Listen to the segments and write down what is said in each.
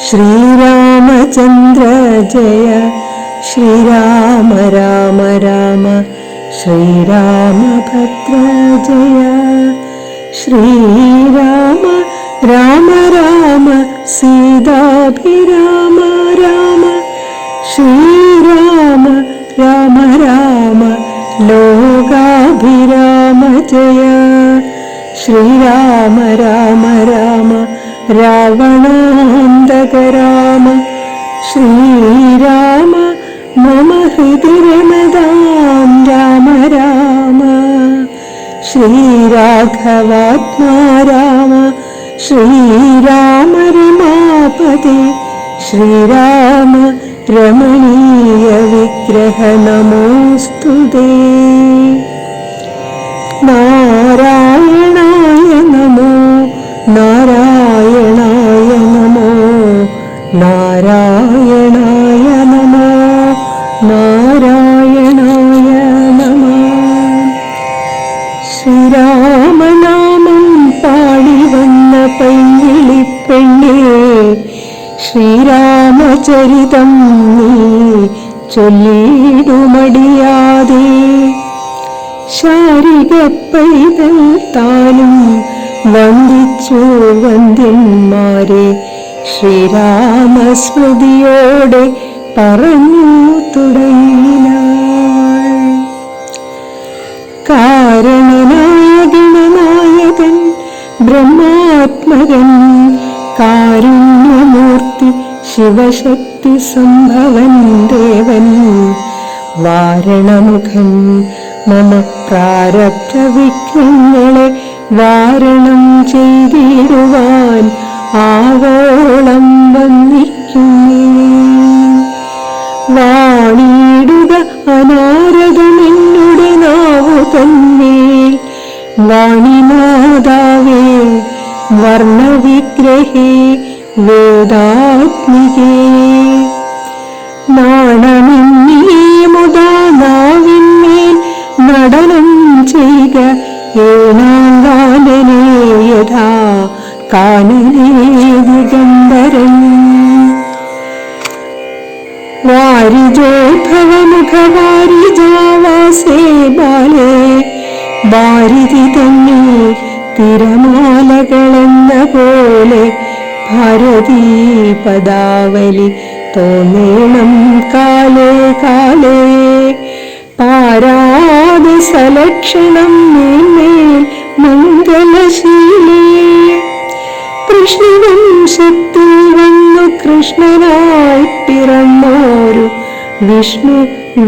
ശ്രീരാമചന്ദ്ര ജയ ശ്രീരാമ രാമ രാമ ശ്രീരാമഭദ്ര ജയ ശ്രീരാമ രാമ രാമ സീതാഭിരാമ രാമ ശ്രീരാമ രാമ രാമ ലോകാഭിരാമ ജയ ശ്രീരാമ രാമ രാമ രാവണാന്തക രാമ ശ്രീരാമ മമ ഹൃദി രമതാം രാമ രാമ ശ്രീരാഘവാത്മാ രാമ ശ്രീരാമ രമാപതി ശ്രീരാമ രമണീയ വിഗ്രഹ നമോസ്തുതേ. നാരായണായ നമോ നാരായണായ നമോ നാരായണായ നമോ നാരായണായ നമോ. ശ്രീരാമനാമം പാടി വന്ന പൈങ്കിളിപ്പെണ്ണേ ശ്രീരാമചരിതം നീ ചൊല്ലിടുമടിയാതെ. ശാരിക പൈതൽ താനും വന്ദിച്ചു വന്ദ്യന്മാരെ ശ്രീരാമസ്മൃതിയോടെ പറഞ്ഞു തുടങ്ങിനാൾ. കാരണനായ ഗണനായകൻ ബ്രഹ്മാത്മകൻ കാരുണ്യമൂർത്തി ശിവശക്തി സംഭവൻ ദേവൻ വാരണമുഖൻ മമ പ്രാരബ്ധ വിഘ്നങ്ങളെ വാരണം ചെയ്തിടുവാൻ ആവോളം വന്നിക്കുന്നേ. വാണിടുക അനാരദമെന്നുടെ നാവു തന്മേൽ വാണിനാദാവേ വർണ്ണവിഗ്രഹേ വേദാത്മികേ. നാണമെന്നീ മുതാ നാവിന്മേൽ നടനം ചെയ്യുക ഏനാങ്കാനനേ യഥാ കാനനേ ദിഗംബരൻ. വാരിജോദ്ഭവമുഖ വാരിജാവാസേ ബാലേ വാരിധി തന്നെ തിരമാലകളെന്ന പോലെ ഭാരതീ പദാവലി തോന്നേണം കാലേ കാലേ. പാരാതെ സലക്ഷണം മേന്മേൽ മംഗളശീലേ. കൃഷ്ണവംശത്തിൽ വന്നു കൃഷ്ണനായി പിറന്നോരു വിഷ്ണു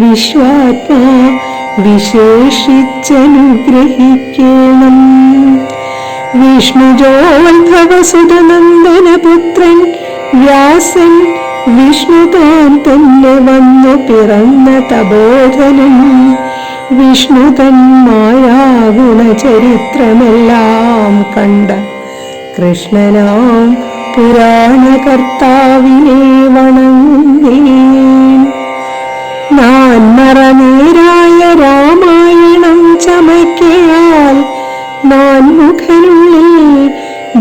വിശ്വാത്മാ വിശേഷിച്ചനുഗ്രഹിക്കണം. വിഷ്ണുജോത്ഭവസുതനന്ദനപുത്രൻ വ്യാസൻ വിഷ്ണു താൻ തന്നെ വന്നു പിറന്ന തപോധനൻ. വിഷ്ണു തൻ മായാഗുണചരിത്രമെല്ലാം കണ്ട കൃഷ്ണനാം പുരാണകർത്താവിനെ വണങ്ങുന്നേൻ. നാൻമറനേരായ രാമായണം ചമയ്ക്കയാൽ നാൻമുഖനുള്ളിൽ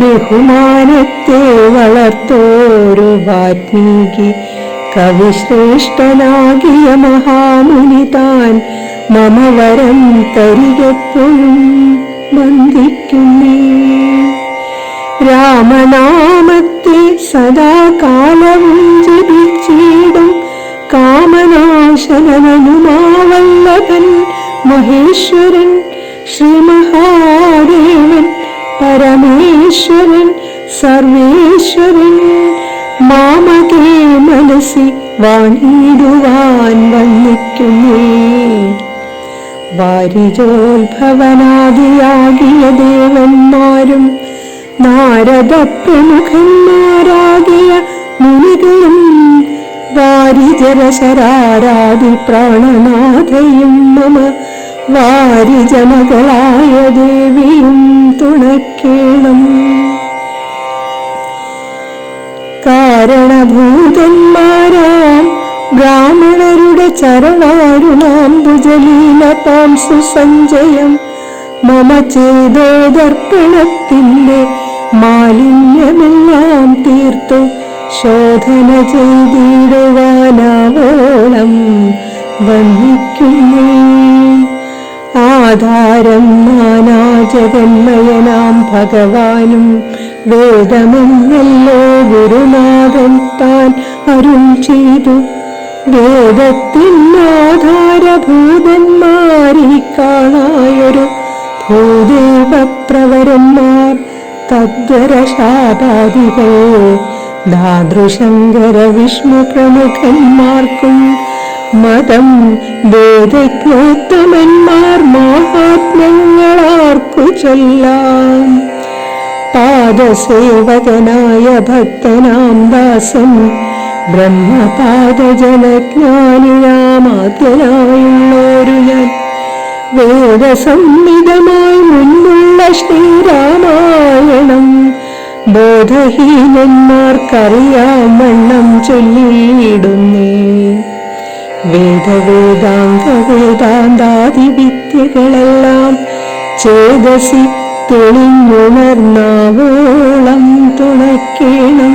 ബഹുമാനത്തെ വളർത്തോരു വാത്മീകി കവിശ്രേഷ്ഠനാകിയ മഹാമുനി താൻ മമ വരം തരികെപ്പോഴും വന്ദിക്കുന്നേ. രാമനാമത്തെ സദാകാലവും ജപിച്ചിടും കാമനാശനനുമാവല്ലഭൻ മഹേശ്വരൻ ശ്രീ മഹാദേവൻ പരമേശ്വരൻ സർവേശ്വരൻ മാമകേ മനസ്സി വാണിടുവാൻ വന്നിക്കുന്നേ. വാരിജോത്ഭവനാദിയാകിയ ദേവന്മാരും നാരദ പ്രമുഖന്മാരാകിയ മുനികളും വാരിജരശരാരാദി പ്രാണനാഥയും മമ വാരിജമകളായ ദേവിയും തുണക്കേണം. കാരണഭൂതന്മാരാം ബ്രാഹ്മണരുടെ ചരവാരുണാംബുജലീലതാം സുസഞ്ചയം മമ ചേതോദർപ്പണത്തിന്റെ മാലിന്യമെല്ലാം തീർത്തു ശോധന ചെയ്തിടുവാനാവോളം വന്ദിക്കുന്നേ. ആധാരം നാനാജഗന്മയനാം ഭഗവാനും വേദമെന്നല്ലോ ഗുരുനാഥൻ താൻ അരുൾ ചെയ്തു. വേദത്തിനാധാരഭൂതന്മാരിൽ കാണായൊരു ഭൂദേവപ്രവരന്മാർ തദ്വരശാപാദികൾ ധാതൃശങ്കര വിഷ്ണു പ്രമുഖന്മാർക്കും മതം വേദജ്ഞോത്തമന്മാർ മഹാത്മ്യങ്ങളാർക്കു ചൊല്ലാം. പാദസേവകനായ ഭക്തനാം ദാസൻ ബ്രഹ്മപാദജനജ്ഞാനിയാമാദ്യനായുള്ളോരു ഞാൻ വേദസംഹിതമായി മുൻപുള്ള ശ്രീരാമായണം ബോധഹീനന്മാർക്കറിയാം വണ്ണം ചൊല്ലിയിടുന്നേ. വേദാന്താദി വിദ്യകളെല്ലാം ചേതസി തെളിഞ്ഞുണർന്നാവോളം തുണയ്ക്കണം.